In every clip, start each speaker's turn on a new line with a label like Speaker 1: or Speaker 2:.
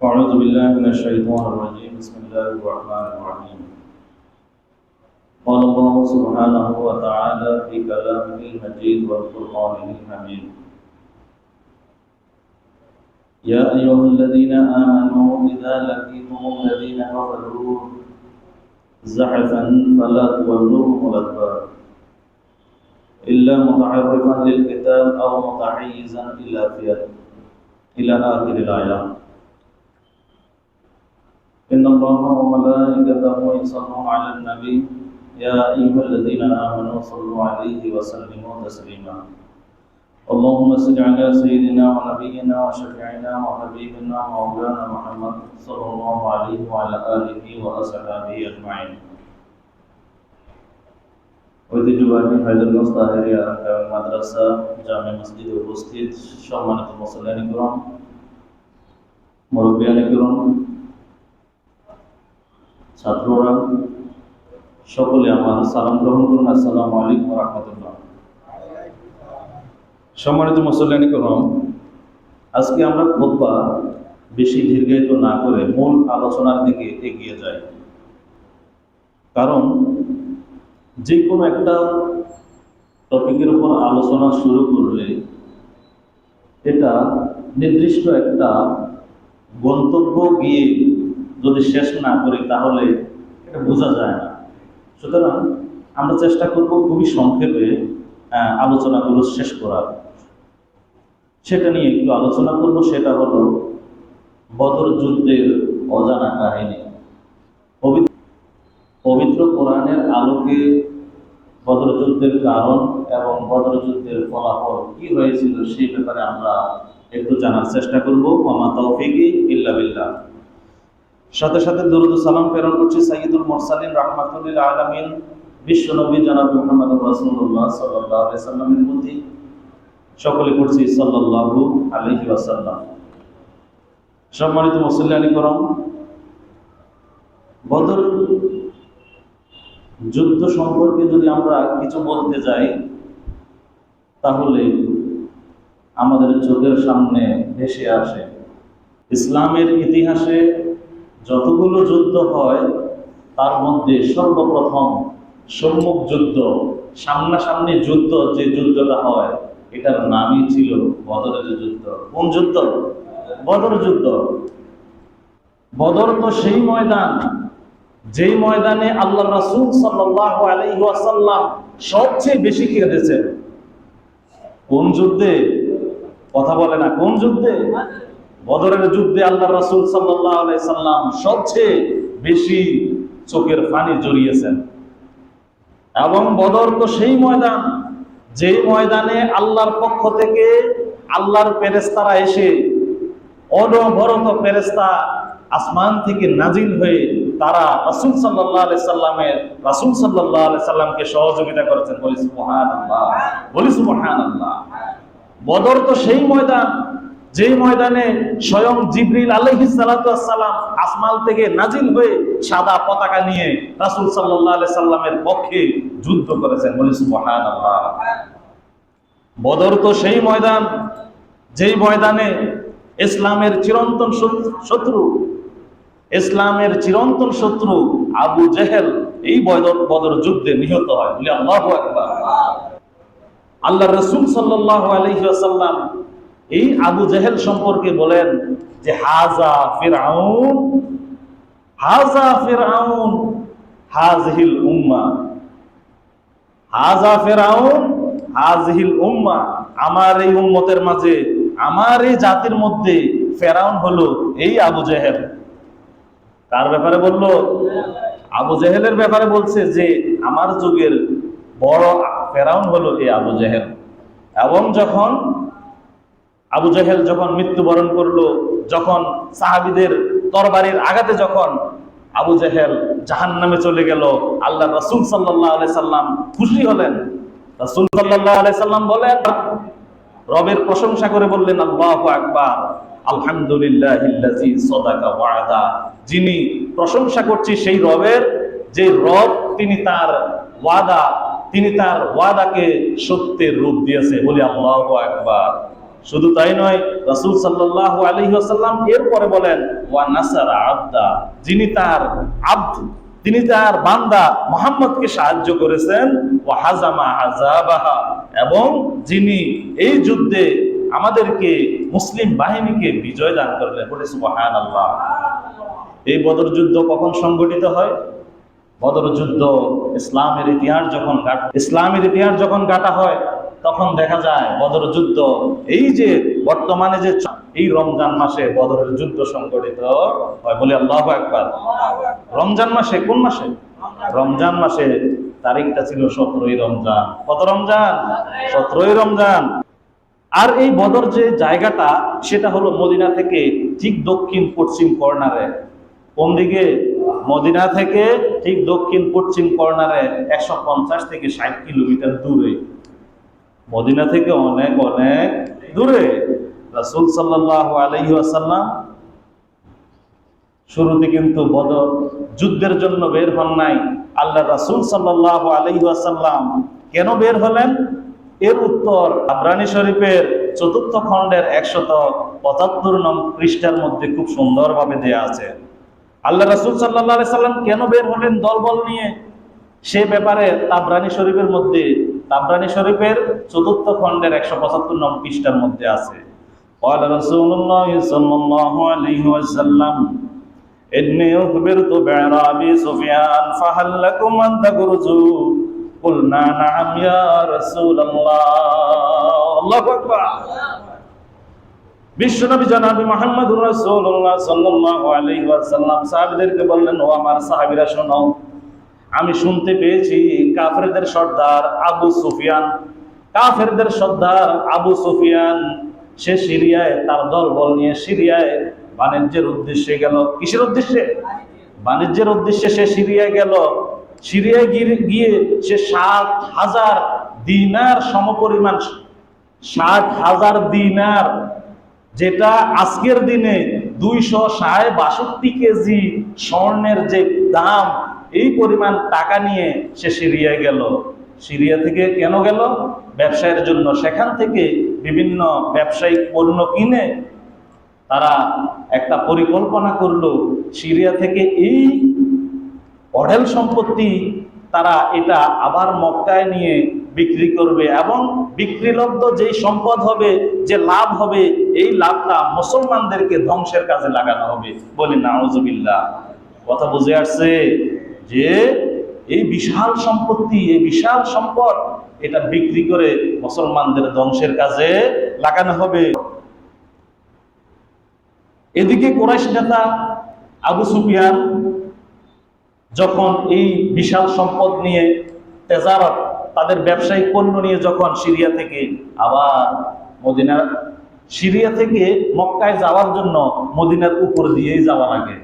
Speaker 1: أعوذ بالله من الشيطان الرجيم بسم الله الرحمن الرحيم قال الله سبحانه وتعالى في كلامه المجيد والقرآن الحميد يا أيها الذين آمنوا إذا لقيتم الذين كفروا زحفا فلا تولوهم الأدبار إلا متحرفا للقتال أو متحيزا إلى فئة إلى آخر الآية إن الله وملائكته يصلون على النبي يا أيها الذين آمنوا صلوا عليه وسلموا تسليما اللهم صل على سيدنا ونبينا وشفيعنا وحبيبنا مولانا محمد صلى الله عليه وعلى آله وأصحابه أجمعين ঐতিহ্যবাহী হায়দারগঞ্জ তাহেরিয়া মাদ্রাসা জামে মসজিদে উপস্থিত সম্মানিত মুসল্লিয়ান কিরাম, মুরব্বিয়ান কিরাম, ছাত্ররা সকলে আমার সালাম গ্রহণ করুন। আসসালামু আলাইকুম ওয়া রাহমাতুল্লাহ। সম্মানিত মুসল্লিয়ান কিরাম, আজকে আমরা খুতবা বেশি দীর্ঘায়িত না করে মূল আলোচনার দিকে এগিয়ে যাই। কারণ যে কোনো একটা টপিকের উপর আলোচনা শুরু করলে এটা নির্দিষ্ট একটা গন্তব্য গিয়ে যদি শেষ না করি তাহলে এটা বোঝা যায় না। সুতরাং আমরা চেষ্টা করব খুবই সংক্ষেপে আলোচনাগুলো শেষ করার। সেটা নিয়ে একটু আলোচনা করব, সেটা হলো বদর যুদ্ধের অজানা কাহিনী। পবিত্র কোরআনের আলোকে বদর যুদ্ধের কারণ এবং বদর যুদ্ধের ফলাফল কি হয়েছিল সেই ব্যাপারে আমরা একটু জানার চেষ্টা করব। ওয়া তাওফীকি ইল্লা বিল্লাহ। সাথে সাথে দরুদ ও সালাম প্রেরণ করছি সাইয়্যিদুল মুরসালিন রাহমাতুল লিল আলামিন বিশ্বনবী জনাব মুহাম্মদুর রাসূলুল্লাহ সাল্লাল্লাহু আলাইহি ওয়াসাল্লামের প্রতি। সকলে করছি সাল্লাল্লাহু আলাইহি ওয়াসাল্লাম। সম্মানিত মুসল্লিয়ান কিরাম, বদর যুদ্ধ সম্পর্কে যদি আমরা কিছু বলতে যাই তাহলে আমাদের চোখের সামনে ভেসে আসে ইসলামের ইতিহাসে যতগুলো যুদ্ধ হয় তার মধ্যে সর্বপ্রথম সম্মুখ যুদ্ধ, সামনাসামনি যুদ্ধ, যে যুদ্ধটা হয় এটার নামই ছিল বদরের যুদ্ধ। কোন যুদ্ধ? বদর যুদ্ধ। বদর তো সেই ময়দান যেই ময়দানে আল্লাহ রাসূল সাল্লাল্লাহু আলাইহি ওয়াসাল্লাম সবচেয়ে বেশি কেঁদেছেন। কোন যুদ্ধে? কথা বলে না, কোন যুদ্ধে? বদরের যুদ্ধে আল্লাহ রাসূল সাল্লাল্লাহু আলাইহি ওয়াসাল্লাম সবচেয়ে বেশি চোখের পানি জড়িয়েছেন। এবং বদর তো সেই ময়দান যেই ময়দানে আল্লাহর পক্ষ থেকে আল্লাহর ফেরেশতারা এসে অনবরত ফেরেশতা আসমান থেকে নাজিল হয়ে তারা রাসূল সাল্লাল্লাহু আলাইহি সাল্লামকে সহযোগিতা করেছেন। বলি সুবহানাল্লাহ, বলি সুবহানাল্লাহ। বদর তো সেই ময়দান যেই ময়দানে স্বয়ং জিবরিল আলাইহিস সালাতু ওয়াস সালাম আসমান থেকে নাজিল হয়ে সাদা পতাকা নিয়ে রাসূল সাল্লাল্লাহু আলাইহি সাল্লামের পক্ষে যুদ্ধ করেছেন। বলি সুবহানাল্লাহ। বদর তো সেই ময়দান যেই ময়দানে ইসলামের চিরন্তন শত্রু আবু জেহেল এই বদর যুদ্ধে নিহত হয়। বলি আল্লাহু আকবার। আল্লাহ রাসূল সাল্লাল্লাহু আলাইহি ওয়াসাল্লাম এই আবু জেহেল সম্পর্কে বলেন যে হাযা ফিরআউন হাযিহিল উম্মাহ, হাযা ফিরআউন হাযিহিল উম্মাহ। আমার এই উম্মতের মাঝে, আমার এই জাতির মধ্যে ফেরাউন হলো এই আবু জেহেল। কার ব্যাপারে বললো? আবু জেহেলের ব্যাপারে বলছে যে আমার যুগের বড় ফেরাউন হলো এই আবু জেহেল। এবং যখন আবু জেহেল যখন মৃত্যুবরণ করলো, যখন সাহাবীদের তরবারির আঘাতে যখন আবু জেহেল জাহান্নামে চলে গেল, আল্লাহ রাসূল সাল্লাল্লাহু আলাইহি সাল্লাম খুশি হলেন। রাসূল সাল্লাল্লাহু আলাইহি সাল্লাম বলেন, রবের প্রশংসা করে বললেন আল্লাহু আকবার, আলহামদুলিল্লাহিল্লাযী সাদাকা ওয়া'দা। যিনি প্রশংসা করছি সেই রবের, যে রব তিনি তার ওয়াদাকে সত্যের রূপ দিয়েছে। বলি আল্লাহু আকবার। শুধু তাই নয়, রাসূল সাল্লাল্লাহু আলাইহি ওয়াসাল্লাম এরপরে বলেন ওয়া নাসারা আবদা, যিনি তার আব্দ, তিনি তার বান্দা মুহাম্মদকে সাহায্য করেছেন, ওয়া হাজামা আযাবাহা, এবং যিনি এই যুদ্ধে আমাদেরকে মুসলিম বাহিনীকে বিজয় দান করলেন। বলে সুবহানাল্লাহ। এই বদর যুদ্ধ কখন সংঘটিত হয়? বদর যুদ্ধ ইসলামের ইতিহাস যখন কাটা হয়, তখন দেখা যায় বদর যুদ্ধ এই যে বর্তমানে যে এই রমজান মাসে বদরের যুদ্ধ সংঘটিত হয়। বলে আল্লাহু আকবার। রমজান মাসে, কোন মাসে? রমজান মাসে। তারিখটা ছিল 17ই রমজান। কত রমজান? 17ই রমজান। আর এই বদর যে জায়গাটা, সেটা হলো মদিনা থেকে ঠিক দক্ষিণ পশ্চিম কর্নারে। কোন দিকে? মদিনা থেকে ঠিক দক্ষিণ পশ্চিম কর্নারে 150 থেকে 60 কিলোমিটার দূরে। মদিনা থেকে অনেক অনেক দূরে। রাসূল সাল্লাল্লাহু আলাইহি ওয়াসাল্লাম শুরুতে কিন্তু বদর যুদ্ধের জন্য বের হন নাই। আল্লাহ রাসূল সাল্লাল্লাহু আলাইহি ওয়াসাল্লাম কেন বের হলেন? এর উত্তর তাবরানী শরীফের 4th খণ্ডের 175 নং পৃষ্ঠার মধ্যে খুব সুন্দরভাবে দেয়া আছে। আল্লাহ রাসূল সাল্লাল্লাহু আলাইহি সাল্লাম কেন বের হলেন দলবল নিয়ে, সে ব্যাপারে তাবরানী শরীফের 4th খণ্ডের 175 নং পৃষ্ঠার মধ্যে আছে। ক্বালা রাসূলুল্লাহ সাল্লাল্লাহু আলাইহি ওয়াসাল্লাম ইন্নী উখবিরতু বি'রাবি সুফিয়ান ফাহাল লাকুম আন তাখরুজু কুলনা না'আম ইয়া রাসূলুল্লাহ। আল্লাহু আকবার। বিশ্বনবী জনাবি মুহাম্মদুর রাসূলুল্লাহ সাল্লাল্লাহু আলাইহি ওয়াসাল্লাম সাহাবীদেরকে বললেন, ও আমার সাহাবীরা শোনো, আমি শুনতে পেয়েছি কাফেরদের সর্দার আবু সুফিয়ান সে সিরিয়ায় তার দলবল নিয়ে সিরিয়ায় বাণিজ্যের উদ্দেশ্যে গেল। কিসের উদ্দেশ্যে? বাণিজ্যের উদ্দেশ্যে সে সিরিয়ায় গেল। সিরিয়ায় গিয়ে সে 60,000 দিনার সমপরিমাণ, 60,000 দিনার, যেটা আজকের দিনে 262 কেজি স্বর্ণের যে দাম, এই পরিমাণ টাকা নিয়ে সে সিরিয়ায় গেল। সিরিয়া থেকে কেন গেল? ব্যবসায়ের জন্য। সেখান থেকে বিভিন্ন ব্যবসায়িক পণ্য কিনে তারা একটা পরিকল্পনা করলো, সিরিয়া থেকে এই অঢেল সম্পত্তি তারা এটা আবার মক্কায় নিয়ে বিক্রি করবে, এবং বিক্রিলব্ধ যেই সম্পদ হবে, যে লাভ হবে, এই লাভটা মুসলমানদেরকে ধ্বংসের কাজে লাগানো হবে। বলি নাউজুবিল্লাহ। কথা বুঝে আসছে যে এই বিশাল সম্পত্তি, এই বিশাল সম্পদ, এটা বিক্রি করে মুসলমানদের ধ্বংসের কাজে লাগানো হবে। এদিকে কুরাইশ নেতা আবু সুফিয়ান যখন এই বিশাল সম্পদ নিয়ে, তেজারত, তাদের ব্যবসায়িক পণ্য নিয়ে যখন সিরিয়া থেকে আবার সিরিয়া থেকে মক্কায় যাওয়ার জন্য মদিনার উপর দিয়েই যাওয়ার আগে,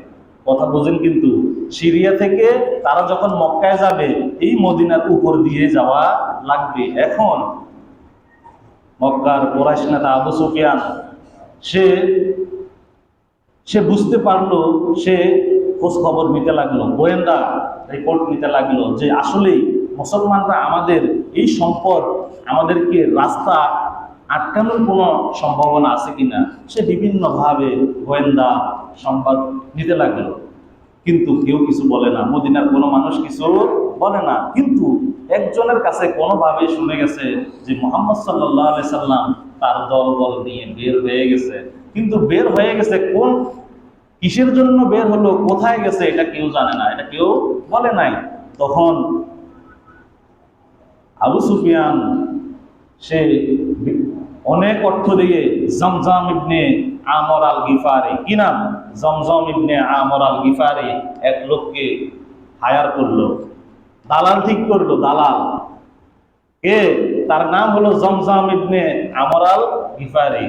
Speaker 1: কথা বুঝেন কিন্তু, সিরিয়া থেকে তারা যখন মক্কায় যাবে এই মদিনার উপর দিয়ে যাওয়া লাগবে। এখন মক্কার কুরাইশ নেতা আবু সুফিয়ান সে বুঝতে পারলো, সে খোঁজ খবর নিতে লাগলো, গোয়েন্দা রিপোর্ট নিতে লাগলো যে আসলেই মুসলমানরা আমাদের এই সম্পদ, আমাদেরকে রাস্তা আটকানোর কোনো সম্ভাবনা আছে কিনা, সে বিভিন্নভাবে গোয়েন্দা সংবাদ নিতে লাগলো। কিন্তু কেউ কিছু বলে না, মদিনার কোনো মানুষ কিছু বলে না। কিন্তু একজনের কাছে কোনোভাবে শুনে গেছে যে মুহাম্মদ সাল্লাল্লাহু আলাইহি সাল্লাম তার দলবল নিয়ে বের হয়ে গেছে। কিন্তু বের হয়ে গেছে কোন, কিসের জন্য বের হলো, কোথায় গেছে, এটা কেউ জানে না, এটা কেউ বলে নাই। তখন আবু সুফিয়ান সে অনেক অর্থ দিয়ে জমজম ইবনে আমর আল গিফারি, কি নাম? জমজম ইবনে আমর আল গিফারি এক লোককে হায়ার করলো, দালাল ঠিক করলো। দালাল কে? তার নাম হলো জমজম ইবনে আমর আল গিফারি।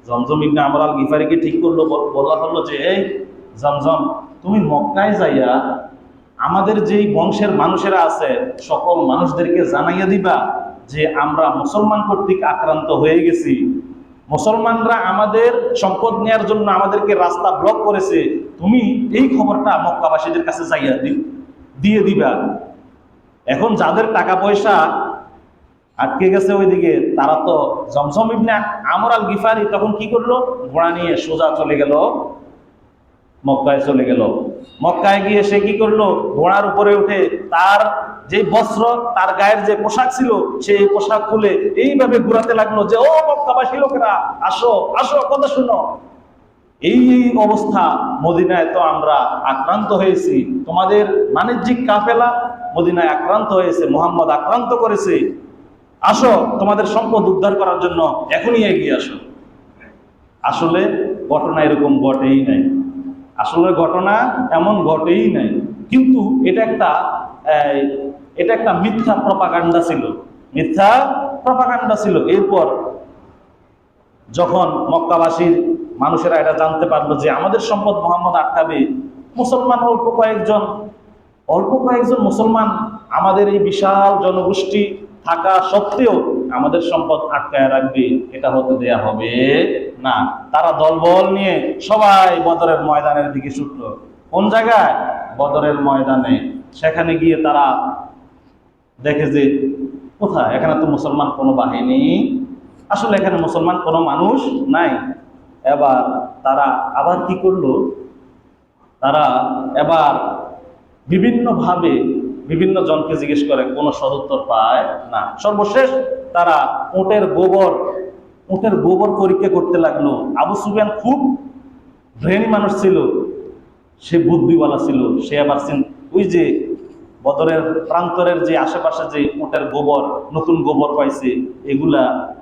Speaker 1: জমজম ইবনে আমর আল গিফারিকে ঠিক করলো, বলা হলো যে এই জমজম, তুমি মক্কায় যাইয়া আমাদের যেই বংশের মানুষেরা আছে সকল মানুষদেরকে জানাইয়া দিবা যে আমরা মুসলমান কর্তৃক আক্রান্ত হয়ে গেছি, মুসলমানরা আমাদের সম্পদ নেয়ার জন্য আমাদেরকে রাস্তা ব্লক করেছে, তুমি এই খবরটা মক্কাবাসীদের কাছে যাইয়া দিয়ে দিবা। এখন যাদের টাকা পয়সা আটকে গেছে ওইদিকে। তারা তো জমজম ইবনে আমর আল গিফারি তখন কি করলো, ঘোড়া নিয়ে সোজা চলে গেল, মক্কায় চলে গেল। মক্কায় গিয়ে সে কি করলো, ঘোড়ার উপরে উঠে তার যে বস্ত্র, তার গায়ের যে পোশাক ছিল সেই পোশাক খুলে এইভাবে ঘুরাতে লাগলো যে, ও মক্কাবাসী লোকেরা, আসো আসো, কথা শুনো। এই অবস্থা, মদিনায় তো আমরা আক্রান্ত হয়েছি, তোমাদের বাণিজ্যিক কাফেলা মদিনায় আক্রান্ত হয়েছে, মুহাম্মদ আক্রান্ত করেছে, আসো তোমাদের সম্পদ উদ্ধার করার জন্য এখনই এগিয়ে আসো। আসলে ঘটনা এরকম ঘটেই নাই, আসলে ঘটনা এমন ঘটেই নাই, কিন্তু এটা একটা মিথ্যা প্রপাগান্ডা ছিল, মিথ্যা প্রপাগান্ডা ছিল। এরপর যখন মক্কাবাসীর মানুষেরা এটা জানতে পারলো যে আমাদের সম্পদ মুহাম্মদ আটকাবে, মুসলমান অল্প কয়েকজন মুসলমান আমাদের এই বিশাল জনগোষ্ঠী থাকা সত্ত্বেও আমাদের সম্পদ আটকায় রাখবে, এটা হতে দেয়া হবে না। তারা দলবল নিয়ে সবাই বদরের ময়দানের দিকে ছুটল। কোন জায়গায়? বদরের ময়দানে। সেখানে গিয়ে তারা দেখে যে কোথায়, এখানে তো মুসলমান কোনো বাহিনী, আসলে এখানে মুসলমান কোনো মানুষ নাই। এবার তারা আবার কি করলো, তারা এবার বিভিন্নভাবে বিভিন্ন জনকে জিজ্ঞেস করে, কোনো সদুত্তর পায় না। সর্বশেষ তারা উটের গোবর পরীক্ষা করতে লাগলো। আবু সুফিয়ান খুব ব্রেনি মানুষ ছিল, সে বুদ্ধিওয়ালা ছিল। সে আবার ওই যে বদরের প্রান্তরের যে আশেপাশে যে উটের গোবর, নতুন গোবর পাইছে,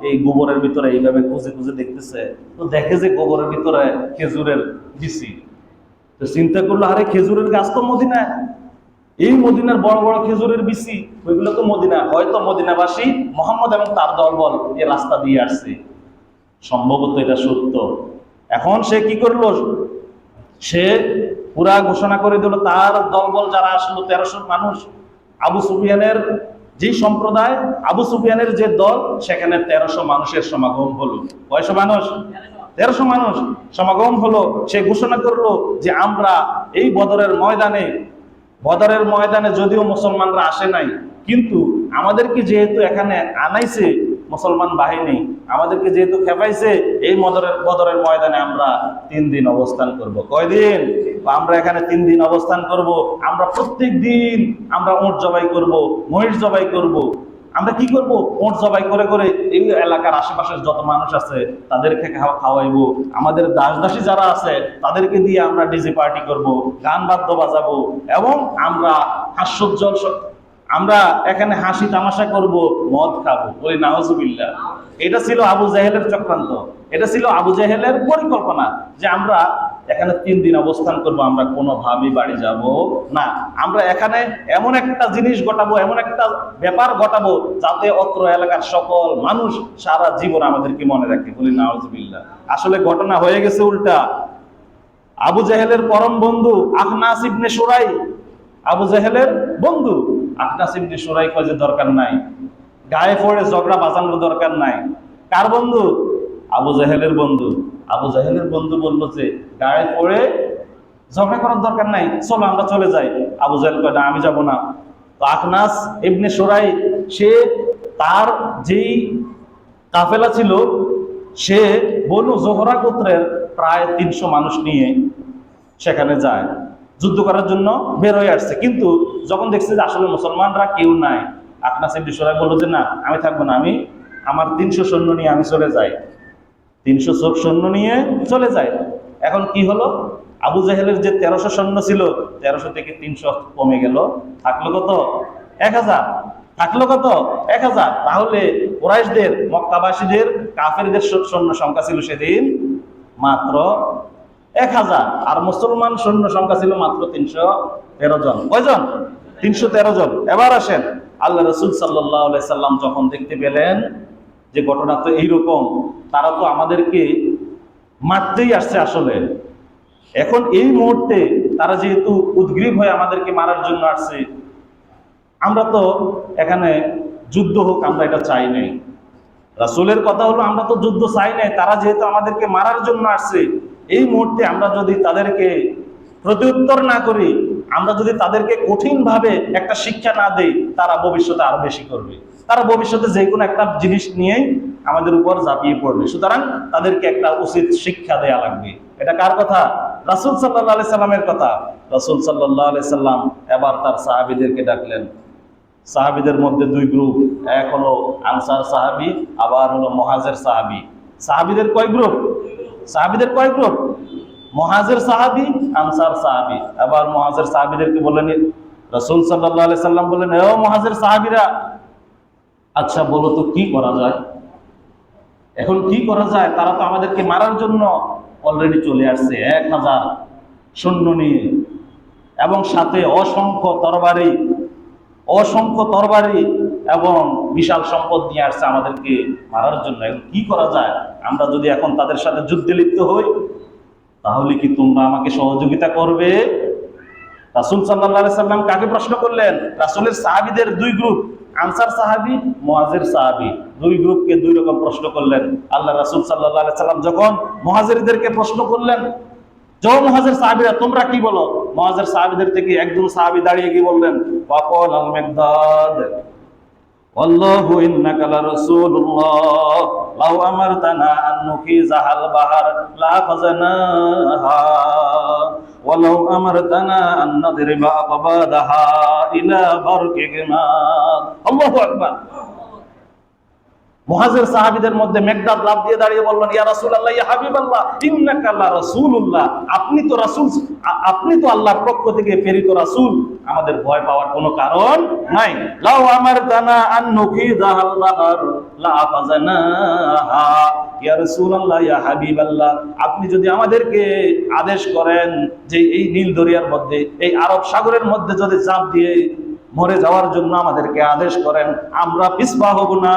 Speaker 1: এই গোবরের ভিতরে এইভাবে খুঁজে খুঁজে দেখতেছে, তো দেখে যে গোবরের ভিতরে খেজুরের বিচি। তো চিন্তা করলো, আরে খেজুরের গাছ তো মদিনায়, এই মদিনার বড় বড় খেজুরের বিচি, ওইগুলো তো মদিনা, হয়তো মদিনাবাসী মুহাম্মদ এবং তার দলবল এই রাস্তা দিয়ে আসছে, সম্ভবত এটা সত্য। এখন সে কি করলো, সে পুরা ঘোষণা করে দিল, তার দলবল যারা আসলো 1300 মানুষ, আবু সুফিয়ানের যে সম্প্রদায়, আবু সুফিয়ানের যে দল, সেখানে 1300 মানুষের সমাগম হলো। কয়শো মানুষ? 1300 মানুষ সমাগম হলো। সে ঘোষণা করলো যে আমরা এই বদরের ময়দানে যদিও মুসলমানরা আসে নাই, কিন্তু আমাদেরকে যেহেতু এখানে আনাইছে মুসলমান বাহিনী, আমাদেরকে যেহেতু খেপাইছে, এই বদরের ময়দানে আমরা 3 দিন অবস্থান করব। কয়দিন? আমরা এখানে 3 দিন অবস্থান করব। আমরা প্রত্যেক দিন আমরা উট জবাই করব, মহিষ জবাই করব। আমরা কি করব? উট জবাই করে করে এই এলাকার আশেপাশের যত মানুষ আছে তাদেরকে খাওয়াইবো। আমাদের দাসী যারা আছে তাদেরকে দিয়ে আমরা ডিজে পার্টি করব, গান বাদ্য বাজাবো, এবং আমরা এখানে হাসি তামাশা করব, মদ খাবো। বলি নাউজুবিল্লাহ। এটা ছিল আবু জাহেলের চক্রান্ত, এটা ছিল আবু জাহেলের পরিকল্পনা যে আমরা এখানে 3 দিন অবস্থান করব, আমরা কোনোভাবেই বাড়ি যাব না। আমরা এখানে এমন একটা জিনিস ঘটাবো, এমন একটা ব্যাপার ঘটাবো, যাতে অত্র এলাকার সকল মানুষ সারা জীবন আমাদেরকে মনে রাখে। বলি নাউজুবিল্লাহ। আসলে ঘটনা হয়ে গেছে উল্টা। আবু জাহেলের পরম বন্ধু আখনাস ইবনে সুরাই, আবু জাহেলের বন্ধু আখনাস ইবনে সুরাই কয় যে দরকার নাই, গায়ে পড়ে ঝগড়া বাজানোর দরকার নাই। কার বন্ধু? আবু জাহেলের বন্ধু। আবু জাহেলের বন্ধু বললো যে গায়ে পড়ে ঝগড়া করার দরকার নাই, চলো আমরা চলে যাই। আবু জাহেল কয় না, আমি যাব না। তো আখনাস ইবনে সুরাই, সে তার যেই কাফেলা ছিল, সে বনু জোহরা গোত্রের প্রায় 300 মানুষ নিয়ে সেখানে যায়, যুদ্ধ করার জন্য বের হয়ে আসছে। কিন্তু যখন দেখছে যে আসলে মুসলমানরা কেউ নাই, আখনাস ইবনে সুরাই বলল যে না, আমি থাকবো না, আমি আমার 300 সৈন্য নিয়ে আমি চলে যাই। 300 সৈন্য নিয়ে চলে যায়। এখন কি হলো, আবু জাহেলের যে 1300 সৈন্য ছিল, 1300 থেকে 300 কমে গেল, থাকলো কত? 1000। থাকলো কত? 1000। তাহলে কুরাইশদের, মক্কাবাসীদের, কাফেরদের সৈন্য সংখ্যা ছিল সেদিন মাত্র 1000, আর মুসলমান সৈন্য সংখ্যা ছিল মাত্র 313 জন। কয়জন? 313 জন। এবার আসেন, আল্লাহ রাসূল সাল্লাল্লাহু আলাইহি সাল্লাম যখন দেখতে পেলেন যে ঘটনা তো এইরকম, তারা তো আমাদেরকে মারতেই আসছে আসলে, এখন এই মুহূর্তে তারা যেহেতু উদ্গ্রীব হয়ে আমাদেরকে মারার জন্য আসছে, আমরা তো এখানে যুদ্ধ হোক আমরা এটা চাই নাই। রাসূলের কথা হলো আমরা তো যুদ্ধ চাই নাই, তারা যেহেতু আমাদেরকে মারার জন্য আসছে, এই মুহূর্তে আমরা যদি তাদেরকে প্রত্যুত্তর না করি, আমরা যদি তাদেরকে কঠিনভাবে একটা শিক্ষা না দেই, তারা ভবিষ্যতে আরো বেশি করবে। তারা ভবিষ্যতে যে কোনো একটা জিনিস নিয়েই আমাদের উপর ঝাঁপিয়ে পড়বে। সুতরাং তাদেরকে একটা উচিত শিক্ষা দেয়া লাগবে। এটা কার কথা? রাসূল সাল্লাল্লাহু আলাইহি সাল্লামের কথা। রাসূল সাল্লাল্লাহু আলাইহি সাল্লাম এবার তার সাহাবীদেরকে ডাকলেন। সাহাবীদের মধ্যে দুই গ্রুপ, এক হলো আনসার সাহাবী, আবার হলো মুহাজির সাহাবী। সাহাবীদের কয় গ্রুপ? সাহাবীদের কয় গ্রুপ? মুহাজির সাহাবী, আনসার সাহাবী। আবার মুহাজির সাহাবীদেরকে বললেন, রাসূল সাল্লাল্লাহু আলাইহি সাল্লাম বললেন, ও মুহাজির সাহাবীরা, আচ্ছা বলো তো কি করা যায়? এখন কি করা যায়? তারা তো আমাদেরকে মারার জন্য অলরেডি চলে আসছে 1000 সৈন্য নিয়ে, এবং সাথে অসংখ্য তরবারি এবং বিশাল সম্পদ নিয়ে আসছে আমাদেরকে মারার জন্য। এখন কি করা যায়? আমরা যদি এখন তাদের সাথে যুদ্ধে লিপ্ত হই, তাহলে কি তোমরা আমাকে সহযোগিতা করবে? রাসূল সাল্লাল্লাহু আলাইহি সাল্লাম কাকে প্রশ্ন করলেন? রাসূলের সাহাবীদের দুই গ্রুপ, আনসার সাহাবী, মুহাজির সাহাবী, দুই গ্রুপকে দুই রকম প্রশ্ন করলেন। আল্লাহ রাসূল সাল্লাল্লাহু আলাইহি সাল্লাম যখন মুহাজিরদেরকে প্রশ্ন করলেন, যাও মুহাজির সাহাবীরা তোমরা কি বলো? মুহাজির সাহাবীদের থেকে একজন সাহাবী দাঁড়িয়ে গিয়ে বললেন, ওয়াকাল আল মিকদাদ, ওয়াল্লাহু ইন্নাকা লারাসূলুল্লাহ, লাউ আমারতানা আন নুকিজাহাল বাহার লা ফাজানাহা, ওয়ালাউ আমারতানা আন নাদরিবা আবাদাহা ইলা বারকিনা। আল্লাহু আকবার। মুহাজির সাহাবীদের মধ্যে মিকদাদ লাফ দিয়ে দাঁড়িয়ে বললেন, ইয়া রাসূলুল্লাহ, ইয়া হাবিবাল্লাহ, ইন্নাকা লারাসূলুল্লাহ, আপনি তো আল্লাহর পক্ষ থেকে প্রেরিত রাসূল, আমাদের ভয় পাওয়ার কোনো কারণ নাই। লাউ আমারতানা আন নুকিজাহাল বাহার লা ফাজানাহা, ইয়া রাসূলুল্লাহ, ইয়া হাবিবাল্লাহ, আপনি যদি আমাদেরকে আদেশ করেন যে এই নীল দরিয়ার মধ্যে, এই আরব সাগরের মধ্যে যদি ঝাঁপ দিয়ে মরে যাওয়ার জন্য আমাদেরকে আদেশ করেন, আমরা পিছপা হব না,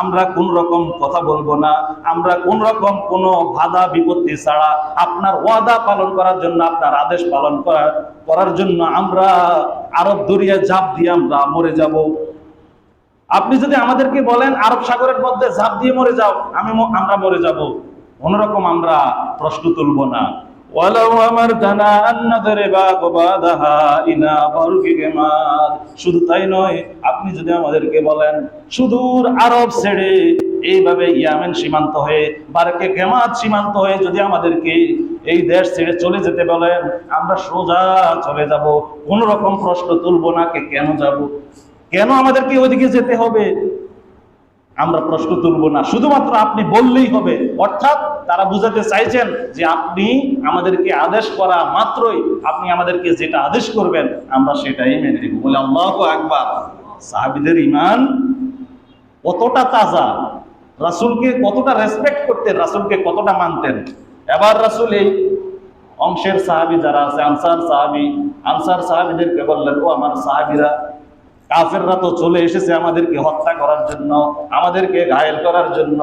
Speaker 1: আমরা কোন রকম কথা বলবো না, আমরা কোন রকম কোনো বাধা বিপত্তি ছাড়া আপনার ওয়াদা পালন করার জন্য, আপনার আদেশ পালন করার জন্য আমরা আরব দরিয়ায় ঝাঁপ দিয়ে আমরা মরে যাব। আপনি যদি আমাদেরকে বলেন আরব সাগরের মধ্যে ঝাঁপ দিয়ে মরে যাও, আমরা মরে যাব, কোনরকম আমরা প্রশ্ন তুলব না। ওয়ালাউ আমারতানা আন নাদরিবা আবাদাহা ইলা বারকিনা, শুধু তাই নয়, আপনি যদি আমাদেরকে বলেন সুদূর আরব ছেড়ে এইভাবে ইয়ামেন সীমান্ত হয়ে, বারকে গেমাত সীমান্ত হয়ে যদি আমাদেরকে এই দেশ ছেড়ে চলে যেতে বলেন, আমরা সোজা চলে যাব, কোন রকম প্রশ্ন তুলবো না কেন যাব, কেন আমাদেরকে ওইদিকে যেতে হবে, আমরা প্রশ্ন তুলব না, শুধুমাত্র আপনি বললেই হবে। অর্থাৎ তারা বুঝাতে চাইছেন যে আপনি আমাদেরকে আদেশ করা মাত্রই আপনি আমাদেরকে যেটা আদেশ করবেন আমরা সেটাই মেনে নেব। বলে আল্লাহু আকবার। সাহাবীদের ঈমান কতটা তাজা, রাসূলকে কতটা রেসপেক্ট করতেন, রাসূলকে কতটা মানতেন। এবার রাসূল এই অংশের সাহাবী যারা আছে, আনসার সাহাবীদেরকে বললেন, ও আমার সাহাবীরা, কাফেররা তো চলে এসেছে আমাদেরকে হত্যা করার জন্য, আমাদেরকে ঘায়েল করার জন্য,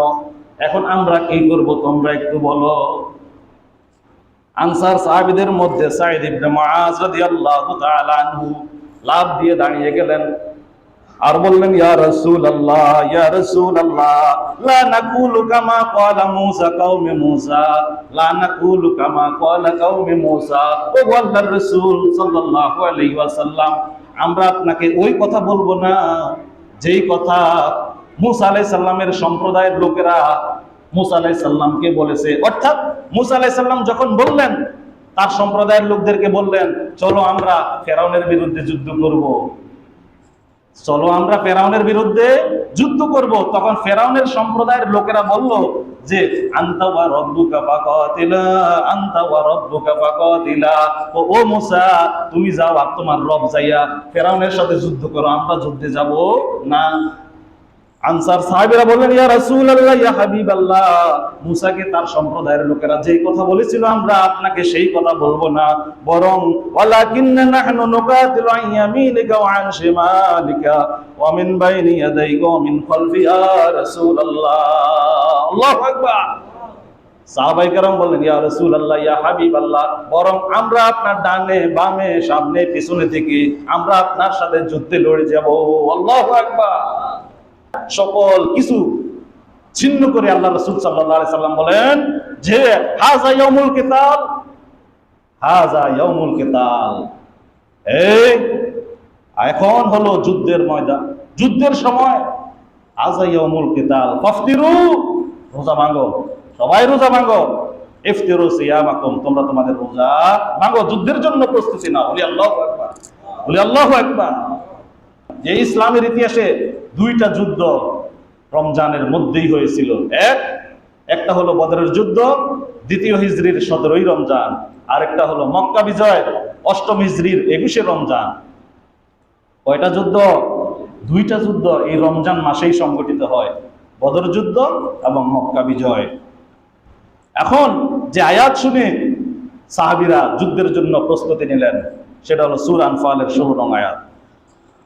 Speaker 1: এখন আমরা কি করব তোমরা একটু বলো। আনসার সাহাবীদের মধ্যে সাঈদ ইবনে মুআজ রাদিয়াল্লাহু তাআলা আনহু লাফ দিয়ে দাঁড়িয়ে গেলেন আর বললেন, ইয়া রাসূলুল্লাহ, ইয়া রাসূলুল্লাহ, লা নাকুলু কামা ক্বালা মূসা কওমে মূসা, লা নাকুলু কামা ক্বালা কওমে মূসা। ও আল্লাহর রাসূল সাল্লাল্লাহু আলাইহি ওয়াসাল্লাম, আমরা আপনাকে ওই কথা বলবো না যেই কথা মূসা আলাইহিস সালামের সম্প্রদায়ের লোকেরা মূসা আলাইহিস সালামকে বলেছে। অর্থাৎ মূসা আলাইহিস সালাম যখন বললেন, তার সম্প্রদায়ের লোকদেরকে বললেন, চলো আমরা ফেরাউনের বিরুদ্ধে যুদ্ধ করব, চলো আমরা ফেরাউনের বিরুদ্ধে যুদ্ধ করব। তখন ফেরাউনের সম্প্রদায়ের লোকেরা বলল যে আনতা ওয়া রাব্বুকা ফাকাতিলা, আনতা ওয়া রাব্বুকা ফাকাতিলা, ও মূসা তুমি যাও আর তোমার রব যাইয়া ফেরাউনের সাথে যুদ্ধ করো, আমরা যুদ্ধে যাব না। আনসার সাহাবীরা বললেন, ইয়া রাসূলুল্লাহ, ইয়া হাবিবাল্লাহ, মূসাকে তার সম্প্রদায়ের লোকেরা যেই কথা বলেছিল আমরা আপনাকে সেই কথা বলবো না, বরং ওয়ালাকিন্না নাহনু নুকাতিলু আন ইয়ামিনিকা ওয়া আন শিমালিকা ওয়া মিন বাইনি ইয়াদাইকা ওয়া মিন খালফি, ইয়া রাসূলুল্লাহ। আল্লাহু আকবার। সাহাবায়ে কেরাম বললেন, ইয়া রাসূলুল্লাহ, ইয়া হাবিবাল্লাহ, বরং আমরা আপনার ডানে বামে সামনে পিছনে থেকে আমরা আপনার সাথে যুদ্ধে লড়ে যাব। আল্লাহু আকবার। সকল কিছু ছিন্ন করে আল্লাহ রাসূল সাল্লাল্লাহু আলাইহি সাল্লাম বলেন যে হাযা ইয়াউমুল কিতাল, হাযা ইয়াউমুল কিতাল, এই এখন হলো যুদ্ধের ময়দান, যুদ্ধের সময়। আযা ইয়াউমুল কিতাল ফাফতিরু, রোজা ভাঙো, সবাই রোজা ভাঙো। ইফতিরু সিয়ামাকুম, তোমরা তোমাদের রোজা ভাঙো, যুদ্ধের জন্য প্রস্তুতি নাও। বলি আল্লাহু আকবার, বলি আল্লাহু আকবার। যে ইসলামের ইতিহাসে দুইটা যুদ্ধ রমজানের মধ্যেই হয়েছিল। একটা হলো বদরের যুদ্ধ, দ্বিতীয় হিজরির 17ই রমজান, আর একটা হলো মক্কা বিজয় 8ম হিজরির 21শে রমজান। কয়টা যুদ্ধ? দুইটা যুদ্ধ এই রমজান মাসেই সংগঠিত হয়, বদর যুদ্ধ এবং মক্কা বিজয়। এখন যে আয়াত শুনে সাহাবীরা যুদ্ধের জন্য প্রস্তুতি নিলেন, সেটা হলো সূরা আনফালের 16 নং আয়াত।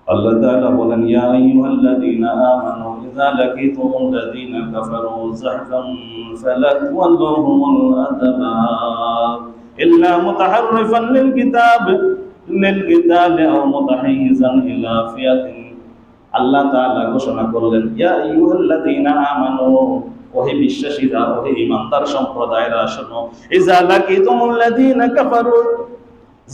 Speaker 1: আল্লাহ তাআলা বলেন, ইয়া আইয়ুহাল্লাযীনা আমানু ইযা লাকিতুমুল্লাযীনা কাফারু যাহফান ফালা তুওয়াল্লুহুমুল আদবার ইল্লা মুতাহাররিফান লিলকিতালি আও মুতাহাইয়িজান ইলা ফিয়াতিন। আল্লাহ তাআলা ঘোষণা করলেন, ইয়া আইয়ুহাল্লাযীনা আমানু, ওহে বিশ্বাসীরা, ওহে ঈমানদার সম্প্রদায়রা শোনো, ইযা লাকিতুমুল্লাযীনা কাফারু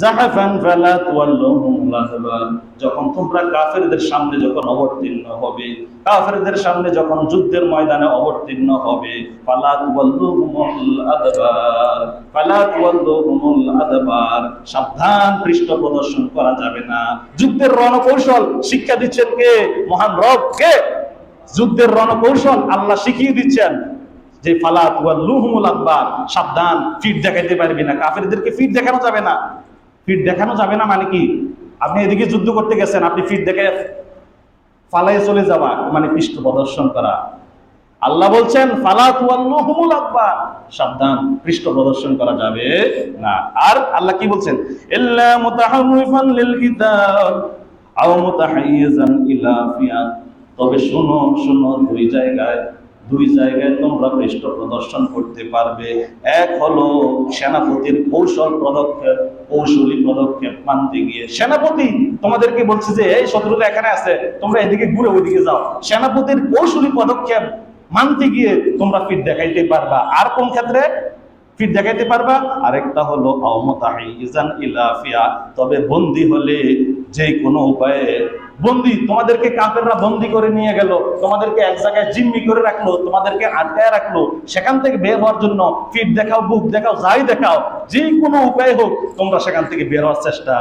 Speaker 1: যাহফান ফালা তুওয়াল্লুহুমুল আদবার, যখন তোমরা কাফেরদের সামনে যখন অবতীর্ণ হবে, কাফেরদের সামনে যখন যুদ্ধের ময়দানে অবতীর্ণ হবে, ফালা তুওয়াল্লুহুমুল আদবার, ফালা তুওয়াল্লুহুমুল আদবার, সাবধান, পৃষ্ঠ প্রদর্শন করা যাবে না। যুদ্ধের রণকৌশল শিক্ষা দিচ্ছেন কে? মহান রব কে? যুদ্ধের রণকৌশল আল্লাহ শিখিয়ে দিচ্ছেন যে ফালা তুওয়াল্লুহুমুল আদবার, সাবধান, ফিট দেখাইতে পারবি না, কাফেরদেরকে ফিট দেখানো যাবে না। ফিট দেখানো যাবে না মানে কি? আপনি এদিকে যুদ্ধ করতে গেছেন, আপনি ফিট দেখে ফালায়ে চলে যাওয়া মানে পৃষ্ঠ প্রদর্শন করা। আল্লাহ বলছেন ফালা তুওয়াল্লুহুমুল আদবার, সাবধান, পৃষ্ঠ প্রদর্শন করা যাবে না। আর আল্লাহ কি বলছেন? ইল্লা মুতাহাররিফান লিলকিতাল আও মুতাহাইয়িজান ইলা ফিয়াত, তবে শোনো শোনো, দুই জায়গায় তোমরা পৃষ্ঠ প্রদর্শন করতে পারবে। এক হলো সেনাপতির কৌশলী পদক্ষেপ মানতে গিয়ে। সেনাপতি তোমাদেরকে বলছে যে এই শত্রুরা এখানে আছে, তোমরা এদিকে ঘুরে ওইদিকে যাও। সেনাপতির কৌশলী পদক্ষেপ মানতে গিয়ে তোমরা ফিট দেখাইতে পারবা। আর কোন ক্ষেত্রে ফিট দেখাইতে পারবা? আরেকটা হলো আও মুতাহাইয়িজান ইলা ফিয়াত, তবে বন্দী হলে যে কোনো উপায়ে, বন্দী তোমাদেরকে কাফেররা বন্দী করে নিয়ে গেল, তোমাদেরকে এক জায়গায় জিম্মি করে রাখলো, তোমাদেরকে আটকায় রাখলো, সেখান থেকে বের হওয়ার জন্য ফিট দেখাও, বুক দেখাও, যাই দেখাও, যে কোনো উপায় হোক তোমরা সেখান থেকে বের হওয়ার চেষ্টা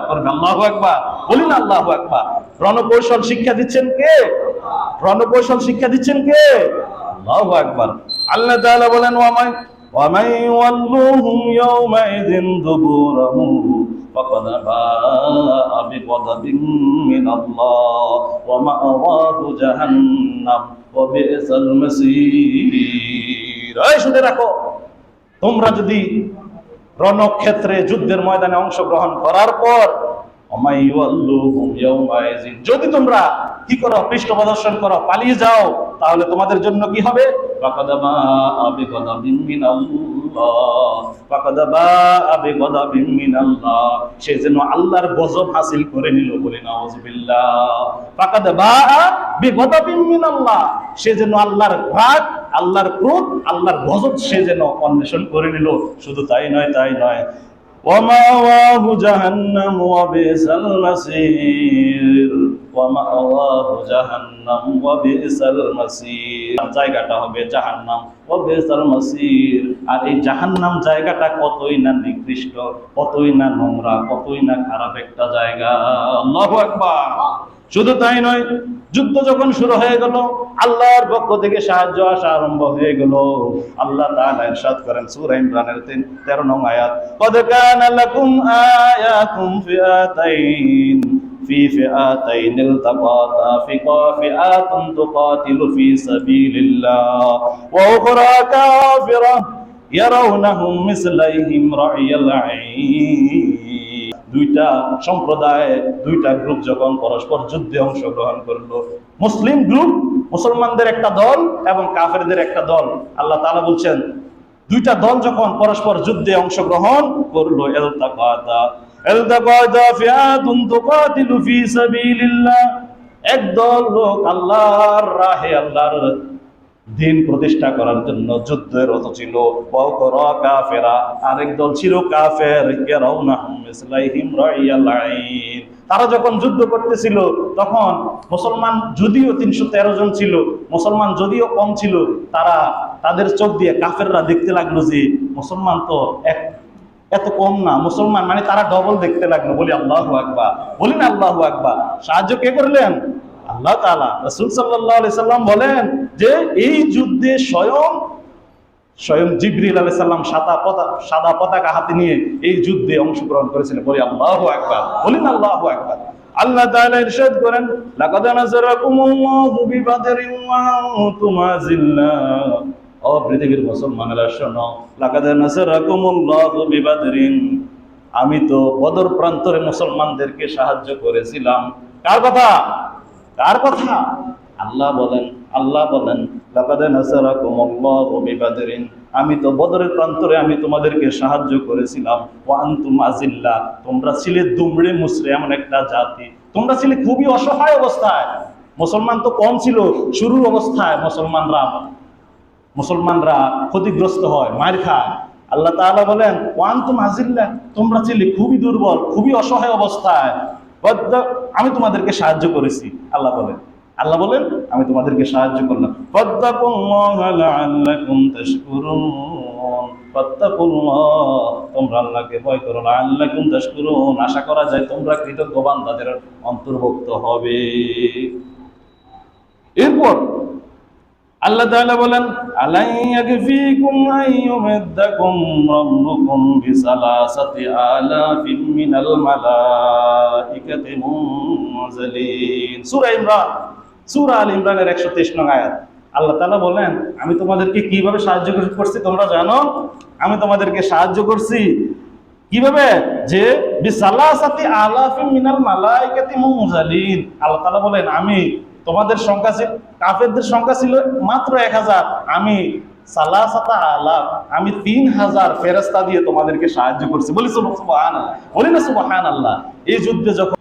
Speaker 1: করবে। আল্লাহু আকবার, বলিন আল্লাহু আকবার। রণকৌশল শিক্ষা দিচ্ছেন কে? রণকৌশল শিক্ষা দিচ্ছেন কে? আল্লাহু আকবার। আল্লাহ তাআলা বলেন, ومن يولوهم يومئذ دبره فقد باء بغضب من الله ومأواه جهنم وبئس المصير। এই শুনে রাখো, তোমরা যদি রণক্ষেত্রে যুদ্ধের ময়দানে অংশগ্রহণ করার পর যদি তোমরা কি করো, পৃষ্ঠ প্রদর্শন করো, পালিয়ে যাও, তাহলে তোমাদের জন্য কি হবে? সে যেন আল্লাহর গজব হাসিল করে নিল। বলে নাউযুবিল্লাহ। সে যেন আল্লাহর রাগ, আল্লাহর ক্রোধ, আল্লাহর গজব সে যেন অন্বেষণ করে নিল। শুধু তাই নয়, ومأواه جهنم وبئس المصير ومأواه جهنم وبئس المصير। জায়গাটা হবে জাহান্নাম, وبئس المصير। আর এই জাহান্নাম জায়গাটা কতই না নিকৃষ্ট, কতই না নোংরা, কতই না খারাপ একটা জায়গা। আল্লাহু আকবার। শুধু তাই নয়, যুদ্ধ যখন শুরু হয়ে গেল, আল্লাহর পক্ষ থেকে সাহায্য আসা আরম্ভ হয়ে গেল। আল্লাহ তাআলা ইরশাদ করেন সূরা ইমরানের 13 নং আয়াত, قد كان لكم آيات في فئتين التقاتا فئات تقاتل في سبيل الله وأخرى كافرة يرونهم مثليهم رأي العين। দুইটা সম্প্রদায়, দুইটা গ্রুপ যখন পরস্পর যুদ্ধে অংশগ্রহণ করলো, মুসলিম গ্রুপ, মুসলমানদের একটা দল এবং কাফেরদের একটা দল, আল্লাহ তাআলা বলছেন দুইটা দল যখন পরস্পর যুদ্ধে অংশগ্রহণ করলো, ইলতাকাতা ফিআতুন তুকাতিলু ফি সাবিলিল্লাহ, একদল লোক আল্লাহর রাহে, আল্লাহর দিন প্রতিষ্ঠা করার জন্য যুদ্ধে রত ছিল। ওয়াকরা কাফেরা, আরেক দল ছিল কাফের, ইয়ারাউনাহুম মিসলাইহিম রাইয়াল আইন। তারা যখন যুদ্ধ করতেছিল তখন মুসলমান যদিও 313 জন ছিল, মুসলমান যদিও কম ছিল, তারা তাদের চোখ দিয়ে কাফেররা দেখতে লাগলো যে মুসলমান তো এত কম না, মুসলমান মানে তারা ডবল দেখতে লাগলো। বলি আল্লাহু আকবার, বলি না আল্লাহু আকবার। সাহায্য কে করলেন? আল্লাহ তাআলা। রাসূল সাল্লাল্লাহু আলাইহি সাল্লাম বলেন যে এই যুদ্ধে স্বয়ং জিবরিল আলাইহিস সালাম সাদা পতাকা হাতে নিয়ে এই যুদ্ধে অংশগ্রহণ করেছিলেন। বলি আল্লাহু আকবার, বলি না আল্লাহু আকবার। আল্লাহ তাআলা ইরশাদ করেন, লাকাদ নাযারাকুমুল্লাহু বিবাদরিন ওয়া আনতুম আযিল্লা। ও পৃথিবীর মুসলমানেরা শোনো, লাকাদ নাযারাকুমুল্লাহু বিবাদরিন, আমি তো বদর প্রান্তরে মুসলমানদেরকে সাহায্য করেছিলাম। কার কথা? কার কথা? আল্লাহ বলেন লাকাদ নাসারাকুমুল্লাহু বিবাদরিন, আমি তো বদরের প্রান্তরে আমি তোমাদেরকে সাহায্য করেছিলাম। ওয়া আনতুম আযিল্লা, তোমরা ছিলে দুমড়ে মুচড়ে এমন একটা জাতি, তোমরা ছিলে খুবই অসহায় অবস্থায়। মুসলমান তো কম ছিল, শুরুর অবস্থায় মুসলমানরা ক্ষতিগ্রস্ত হয়, মার খায়। আল্লাহ তাআলা বলেন ওয়া আনতুম আযিল্লা, তোমরা ছিলে খুবই দুর্বল, খুবই অসহায় অবস্থায়, আমি তোমাদেরকে সাহায্য করেছি। আল্লাহ বলেন আমি তোমাদেরকে সাহায্য করলাম। ফাত্তাকুল্লাহা লাআল্লাকুম তাশকুরুন, ফাত্তাকুল্লাহ, তোমরা আল্লাহকে ভয় করো, লাআল্লাকুম তাশকুরুন, আশা করা যায় তোমরা কৃতজ্ঞ বান্দাদের অন্তর্ভুক্ত হবে। এরপর আল্লাহ তাআলা বলেন আলাই ইয়াকফিকুম আইয়ুমদ্দাকুম রাব্বুকুম বিসালাসাতি আলাফিম মিনাল মালাইকাতি মুনজালিন। সূরা আল ইমরানের 123 নং আয়াত। আল্লাহ তাআলা বলেন আমি তোমাদেরকে কিভাবে সাহায্য করছি তোমরা জানো? আমি তোমাদেরকে সাহায্য করছি কিভাবে? যে বিসালাসাতি আলাফিম মিনাল মালাইকাতি মুনজালিন। আল্লাহ তাআলা বলেন আমি তোমাদের সংখ্যা ছিল, কাফেরদের সংখ্যা ছিল মাত্র 1000, আমি সালাসাতা আলাফ, আমি 3000 ফেরেশতা দিয়ে তোমাদেরকে সাহায্য করছি। বলি সুবহানাল্লাহ, বলি না সুবহানাল্লাহ। এই যুদ্ধে যখন